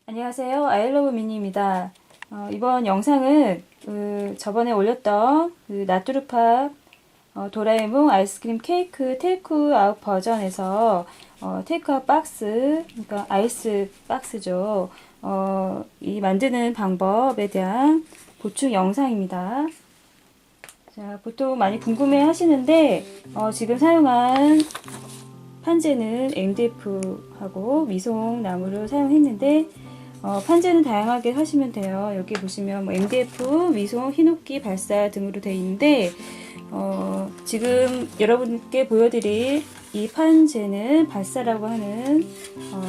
안녕하세요. 아이러브 미니입니다. 이번 영상은 저번에 올렸던 나뚜루팝 도라에몽 아이스크림 케이크 테이크아웃 버전에서 테이크아웃 박스, 그러니까 아이스 박스죠. 이 만드는 방법에 대한 보충 영상입니다. 자, 보통 많이 궁금해 하시는데 지금 사용한 판재는 MDF하고 미송 나무를 사용했는데 판재는 다양하게 하시면 돼요. 여기 보시면 뭐 MDF, 미송, 히노키, 발사 등으로 되어 있는데 지금 여러분께 보여드릴 이 판재는 발사라고 하는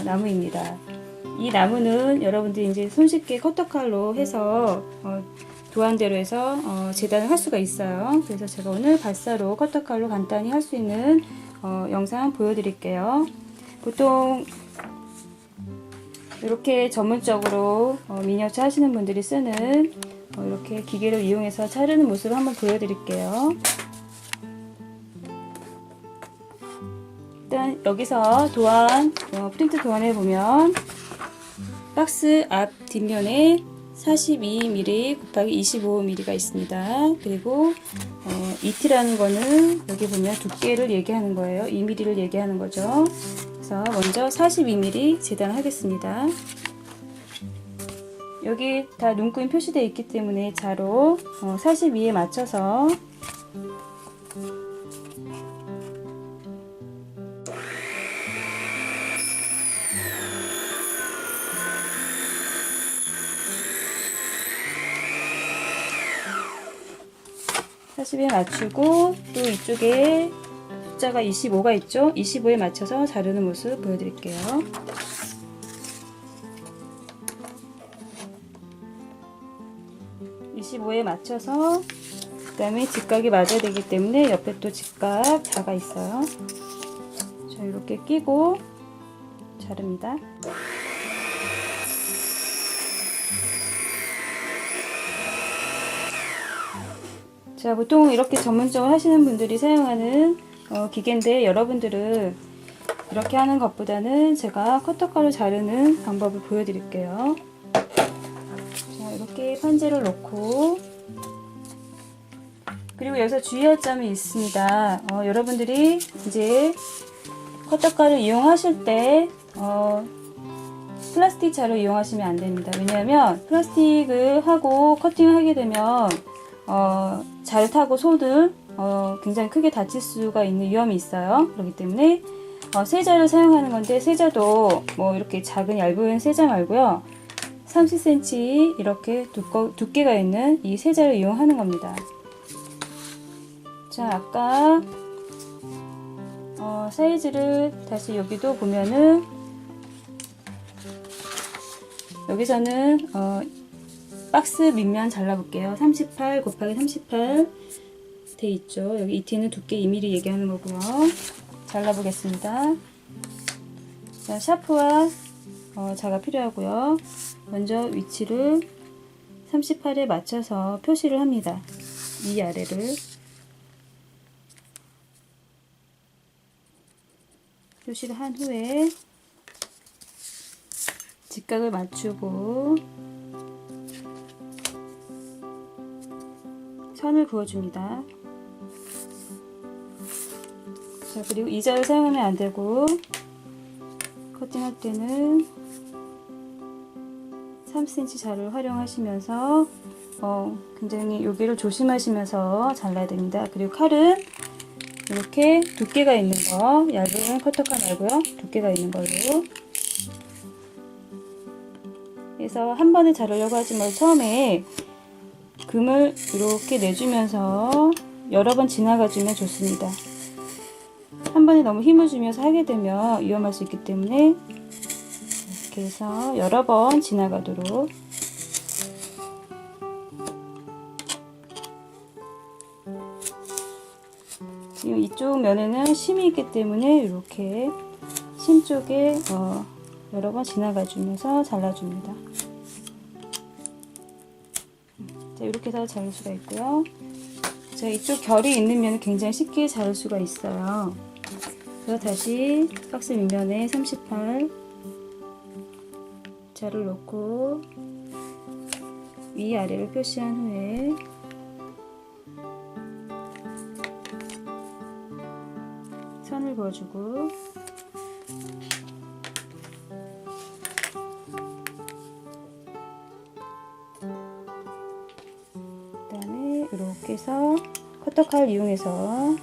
나무입니다. 이 나무는 여러분들이 이제 손쉽게 커터칼로 해서 도안대로 해서 재단을 할 수가 있어요. 그래서 제가 오늘 발사로 커터칼로 간단히 할 수 있는 영상 보여드릴게요. 보통 이렇게 전문적으로 미니어처 하시는 분들이 쓰는 이렇게 기계를 이용해서 자르는 모습을 한번 보여드릴게요. 일단 여기서 도안, 프린트 도안에 보면 박스 앞 뒷면에 42mm 곱하기 25mm가 있습니다. 그리고 ET라는 거는 여기 보면 두께를 얘기하는 거예요. 2mm를 얘기하는 거죠. 그래서 먼저 42mm 재단하겠습니다. 여기 다 눈금 표시되어 있기 때문에 자로 42에 맞춰서 맞추고 또 이쪽에 숫자가 25가 있죠? 25에 맞춰서 자르는 모습 보여드릴게요. (25에) 맞춰서 그 다음에 직각이 맞아야 되기 때문에 옆에 또 직각 자가 있어요. 자, 이렇게 끼고 자릅니다. 자, 보통 이렇게 전문적으로 하시는 분들이 사용하는 기계인데 여러분들은 이렇게 하는 것보다는 제가 커터칼로 자르는 방법을 보여드릴게요. 자, 이렇게 판재를 놓고 그리고 여기서 주의할 점이 있습니다. 여러분들이 이제 커터칼을 이용하실 때 플라스틱 자루 이용하시면 안 됩니다. 왜냐하면 플라스틱을 하고 커팅을 하게 되면 잘 타고 손을 굉장히 크게 다칠 수가 있는 위험이 있어요. 그렇기 때문에 세자를 사용하는 건데 세자도 뭐 이렇게 작은 얇은 세자 말고요. 30cm 이렇게 두께가 있는 이 세자를 이용하는 겁니다. 자, 아까 사이즈를 다시 여기도 보면은 여기서는 박스 밑면 잘라볼게요. 38 곱하기 38 돼 있죠. 여기 ET는 두께 2mm 얘기하는 거고요. 잘라보겠습니다. 자, 샤프와 자가 필요하고요. 먼저 위치를 38에 맞춰서 표시를 합니다. 위아래를 표시를 한 후에 직각을 맞추고 선을 그어줍니다. 자, 그리고 이 자를 사용하면 안 되고 커팅할 때는 3cm 자를 활용하시면서 굉장히 여기를 조심하시면서 잘라야 됩니다. 그리고 칼은 이렇게 두께가 있는 거, 얇은 커터칼 말고요. 두께가 있는 걸로 해서 한 번에 자르려고 하지 말고 처음에 금을 이렇게 내주면서 여러 번 지나가주면 좋습니다. 한 번에 너무 힘을 주면서 하게 되면 위험할 수 있기 때문에 이렇게 해서 여러 번 지나가도록 지금 이쪽 면에는 심이 있기 때문에 이렇게 심 쪽에 여러 번 지나가주면서 잘라줍니다. 자, 이렇게 해서 자를 수가 있고요. 자, 이쪽 결이 있는 면은 굉장히 쉽게 자를 수가 있어요. 그래서 다시 박스 밑면에 38 입자를 놓고 위아래를 표시한 후에 선을 그어주고 그 다음에 이렇게 해서 커터칼 이용해서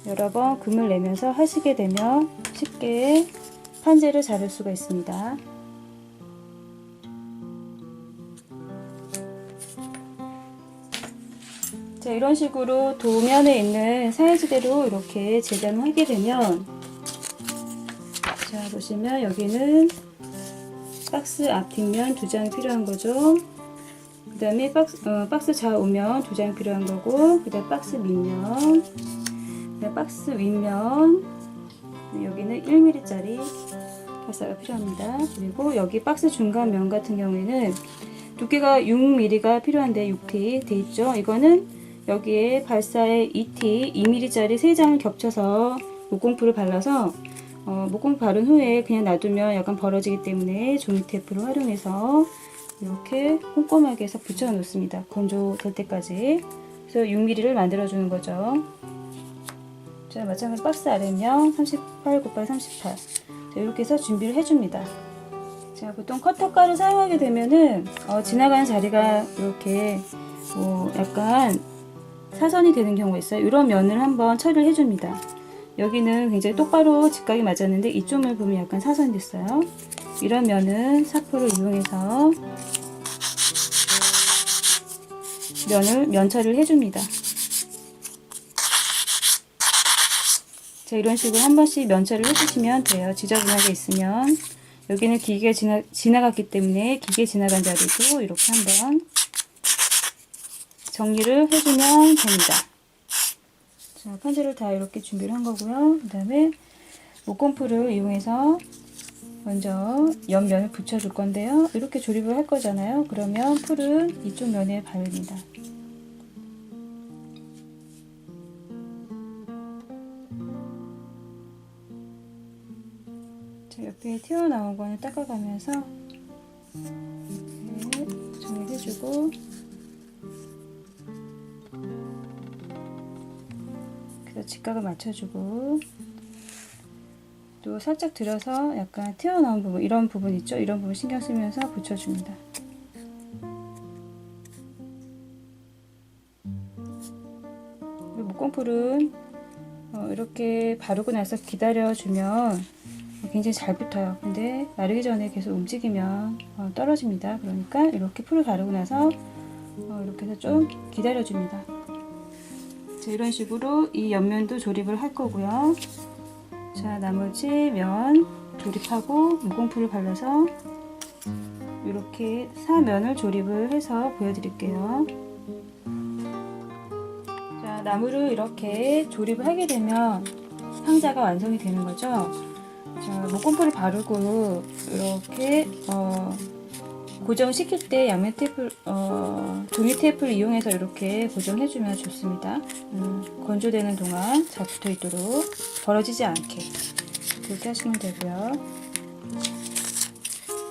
여러 번 금을 내면서 하시게 되면 쉽게 판재를 잡을 수가 있습니다. 자, 이런 식으로 도면에 있는 사이즈대로 이렇게 재단을 하게 되면, 자, 보시면 여기는 박스 앞 뒷면 2장 필요한 거죠. 그 다음에 박스 좌우면 2장 필요한 거고, 그 다음 박스 밑면, 그 다음 박스 윗면, 여기는 1mm짜리 발사가 필요합니다. 그리고 여기 박스 중간면 같은 경우에는 두께가 6mm가 필요한데 6T 돼 있죠. 이거는 여기에 발사에 2T 2mm짜리 3장을 겹쳐서 목공풀을 발라서 목공 바른 후에 그냥 놔두면 약간 벌어지기 때문에 종이 테이프를 활용해서 이렇게 꼼꼼하게 해서 붙여 놓습니다. 건조될 때까지. 그래서 6mm를 만들어 주는 거죠. 자, 마찬가지로 박스 아래면 38 곱하기 38. 자, 이렇게 해서 준비를 해줍니다. 자, 보통 커터가를 사용하게 되면은 지나가는 자리가 이렇게 약간 사선이 되는 경우가 있어요. 이런 면을 한번 처리를 해줍니다. 여기는 굉장히 똑바로 직각이 맞았는데 이쪽을 보면 약간 사선이 됐어요. 이런 면은 사포를 이용해서 면 처리를 해줍니다. 자, 이런 식으로 한 번씩 면 처리를 해주시면 돼요. 지저분하게 있으면. 여기는 기계가 지나갔기 때문에 기계 지나간 자리도 이렇게 한번 정리를 해주면 됩니다. 자, 판재를 다 이렇게 준비를 한 거고요. 그 다음에 목공풀을 이용해서 먼저 옆면을 붙여줄 건데요. 이렇게 조립을 할 거잖아요. 그러면 풀은 이쪽 면에 바릅니다. 자, 옆에 튀어나온 거는 닦아가면서 이렇게 정리해주고, 그래서 직각을 맞춰주고, 또 살짝 들어서 약간 튀어나온 부분, 이런 부분 있죠? 이런 부분 신경 쓰면서 붙여줍니다. 그리고 목공풀은 이렇게 바르고 나서 기다려주면 굉장히 잘 붙어요. 근데 마르기 전에 계속 움직이면 떨어집니다. 그러니까 이렇게 풀을 바르고 나서 이렇게 해서 좀 기다려줍니다. 자, 이런 식으로 이 옆면도 조립을 할 거고요. 자, 나머지 면 조립하고 목공풀을 발라서 이렇게 사면을 조립을 해서 보여드릴게요. 자, 나무를 이렇게 조립을 하게 되면 상자가 완성이 되는 거죠. 자, 목공풀을 바르고 이렇게 고정시킬 때 양면 테이프, 종이 테이프를 이용해서 이렇게 고정해주면 좋습니다. 건조되는 동안 잘 붙어있도록 벌어지지 않게 그렇게 하시면 되고요.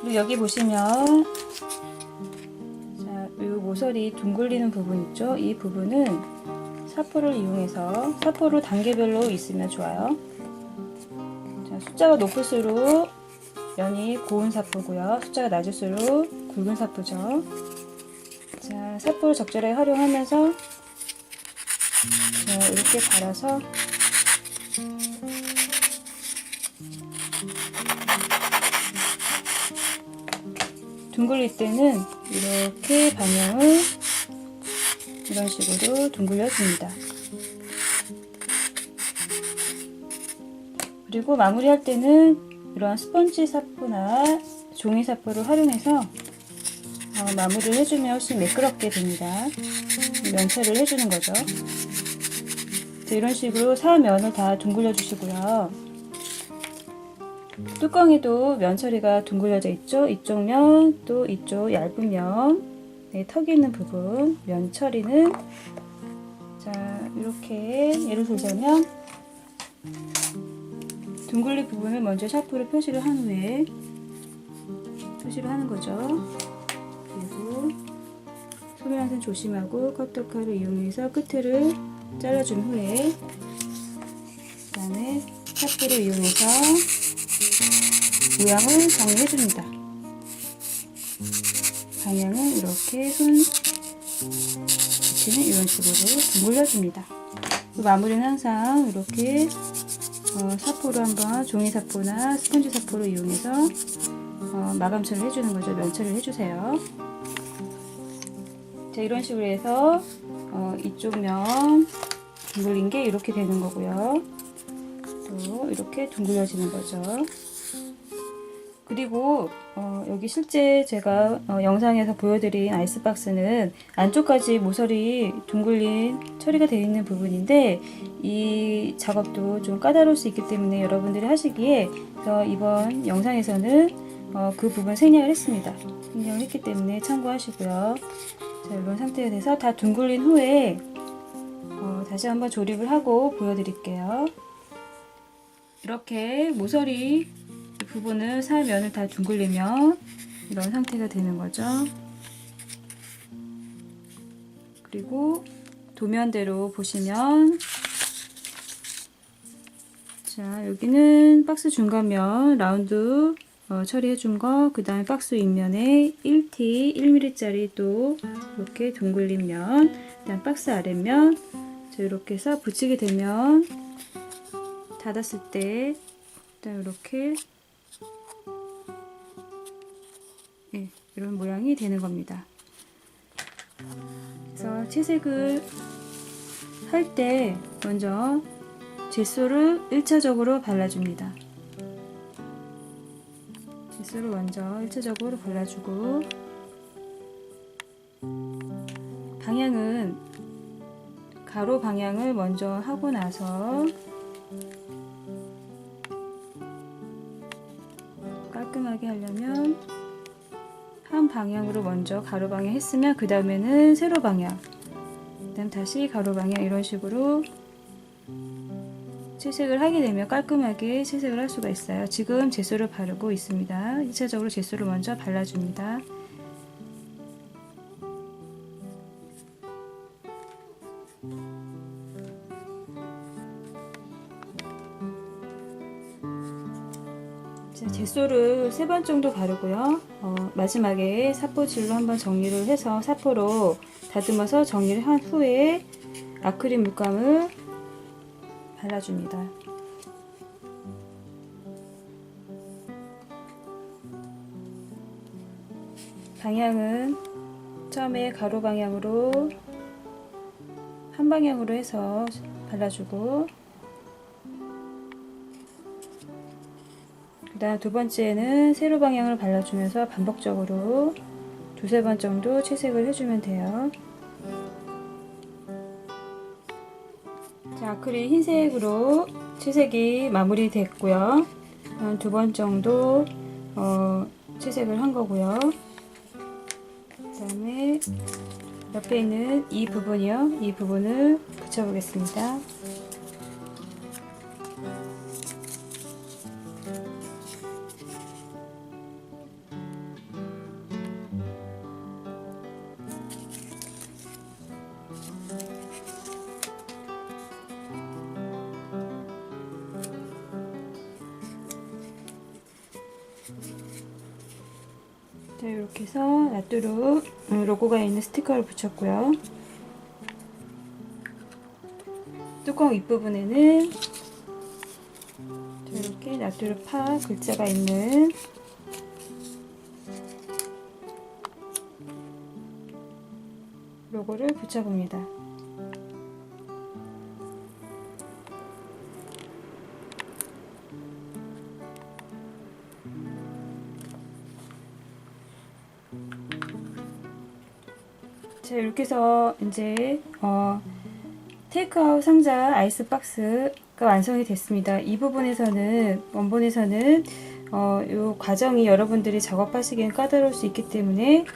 그리고 여기 보시면 자, 이 모서리 둥글리는 부분 있죠? 이 부분은 사포를 이용해서 사포로 단계별로 있으면 좋아요. 자, 숫자가 높을수록 면이 고운 사포고요. 숫자가 낮을수록 굵은 사포죠. 자, 사포를 적절하게 활용하면서 자, 이렇게 갈아서 둥글릴 때는 이렇게 방향을 이런 식으로 둥글려 줍니다. 그리고 마무리할 때는 이런 스펀지 사포나 종이 사포를 활용해서 마무리를 해주면 훨씬 매끄럽게 됩니다. 면체를 해주는 거죠. 이런 식으로 사면을 다 둥글려 주시고요. 뚜껑에도 면 처리가 둥글려져 있죠. 이쪽 면, 또 이쪽 얇은 면, 네, 턱이 있는 부분 면 처리는 자, 이렇게 예를 들자면 둥글린 부분을 먼저 샤프로 표시를 한 후에 표시를 하는 거죠. 그리고 소멸 항상 조심하고 커터칼을 이용해서 끝을 잘라준 후에 그 다음에 샤프를 이용해서 모양을 정리해 줍니다. 방향은 이렇게 손 붙이는 이런 식으로 물려줍니다. 마무리는 항상 이렇게 사포로 한번 종이 사포나 스펀지 사포로 이용해서 마감 처리를 해주는 거죠. 면 처리를 해주세요. 자, 이런 식으로 해서 이쪽 면 둥글린 게 이렇게 되는 거고요. 또 이렇게 둥글려지는 거죠. 그리고 여기 실제 제가 영상에서 보여드린 아이스박스는 안쪽까지 모서리 둥글린 처리가 되어 있는 부분인데 이 작업도 좀 까다로울 수 있기 때문에 여러분들이 하시기에 이번 영상에서는 그 부분 생략을 했습니다. 생략을 했기 때문에 참고하시고요. 자, 이런 상태가 돼서 다 둥글린 후에 다시 한번 조립을 하고 보여드릴게요. 이렇게 모서리 부분을 살면을 다 둥글리면 이런 상태가 되는 거죠. 그리고 도면대로 보시면 자, 여기는 박스 중간면 라운드 처리해 준 거, 그 다음에 박스 윗면에 1T 1mm 짜리 또 이렇게 둥글린 면, 그 다음 박스 아랫면 자, 이렇게 해서 붙이게 되면 닫았을 때 일단 이렇게 이런 모양이 되는 겁니다. 그래서 채색을 할 때 먼저 젯소를 1차적으로 발라줍니다. 젯소를 먼저 1차적으로 발라주고 방향은 가로 방향을 먼저 하고 나서 깔끔하게 하려면 한 방향으로 먼저 가로 방향 했으면 그 다음에는 세로 방향, 그 다음 다시 가로 방향 이런 식으로 채색을 하게 되면 깔끔하게 채색을 할 수가 있어요. 지금 젯소를 바르고 있습니다. 1차적으로 젯소를 먼저 발라줍니다. 젯소를 3번 정도 바르고요. 마지막에 사포질로 한번 정리를 해서 사포로 다듬어서 정리를 한 후에 아크릴 물감을 발라줍니다. 방향은 처음에 가로 방향으로 한 방향으로 해서 발라주고 그 다음 두 번째는 세로 방향을 발라주면서 반복적으로 두세 번 정도 채색을 해주면 돼요. 자, 아크릴 흰색으로 채색이 마무리됐고요. 한 두 번 정도 채색을 한 거고요. 그 다음에 옆에 있는 이 부분이요. 이 부분을 붙여보겠습니다. 자, 이렇게 해서 나뚜루 로고가 있는 스티커를 붙였고요. 뚜껑 윗부분에는 이렇게 나뚜루 파 글자가 있는 로고를 붙여봅니다. 자, 이렇게 해서 이제 테이크아웃 상자 아이스박스가 완성이 됐습니다. 이 부분에서는 원본에서는 이 과정이 여러분들이 작업하시기엔 까다로울 수 있기 때문에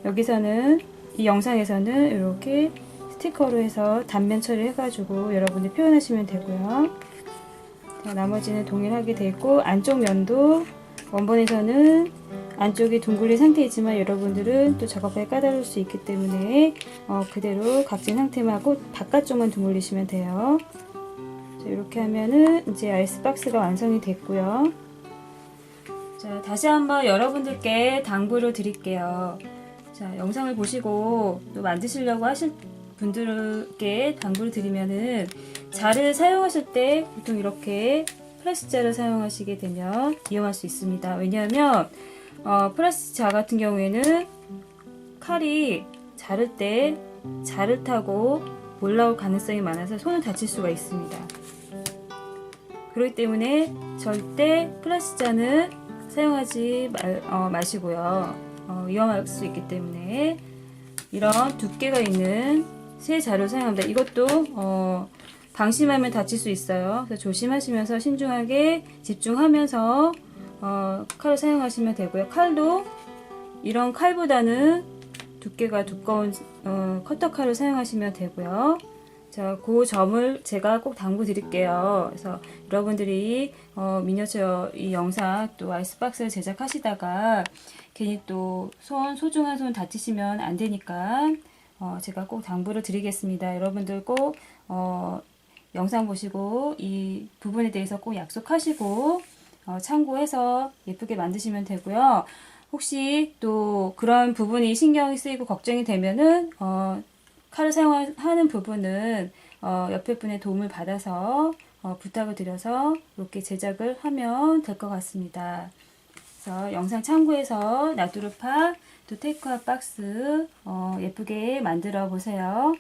여기서는 이 영상에서는 이렇게 스티커로 해서 단면 처리해 가지고 여러분이 표현하시면 되고요. 자, 나머지는 동일하게 되어 있고 안쪽 면도 원본에서는 안쪽이 둥글린 상태이지만 여러분들은 또 작업에 까다로울 수 있기 때문에 그대로 각진 상태만 하고 바깥쪽만 둥글리시면 돼요. 자, 이렇게 하면은 이제 아이스박스가 완성이 됐고요. 자, 다시 한번 여러분들께 당부를 드릴게요. 자, 영상을 보시고 또 만드시려고 하실 분들께 당부를 드리면은 자를 사용하실 때 보통 이렇게 플라스틱 자를 사용하시게 되면 위험할 수 있습니다. 왜냐하면 플라스틱 자 같은 경우에는 칼이 자를 때 자를 타고 올라올 가능성이 많아서 손을 다칠 수가 있습니다. 그렇기 때문에 절대 플라스틱 자는 사용하지 마시고요. 위험할 수 있기 때문에 이런 두께가 있는 새 자를 사용합니다. 이것도 방심하면 다칠 수 있어요. 그래서 조심하시면서 신중하게 집중하면서 칼을 사용하시면 되고요. 칼도 이런 칼보다는 두께가 두꺼운 커터 칼을 사용하시면 되고요. 자, 그 점을 제가 꼭 당부 드릴게요. 그래서 여러분들이 미니어처 이 영상 또 아이스박스를 제작하시다가 괜히 또 소중한 손 다치시면 안 되니까 제가 꼭 당부를 드리겠습니다. 여러분들 꼭 영상 보시고 이 부분에 대해서 꼭 약속하시고 참고해서 예쁘게 만드시면 되고요. 혹시 또 그런 부분이 신경이 쓰이고 걱정이 되면은 칼을 사용하는 부분은 옆에 분의 도움을 받아서 부탁을 드려서 이렇게 제작을 하면 될 것 같습니다. 그래서 영상 참고해서 나두루파 또 테이크아웃 박스 예쁘게 만들어 보세요.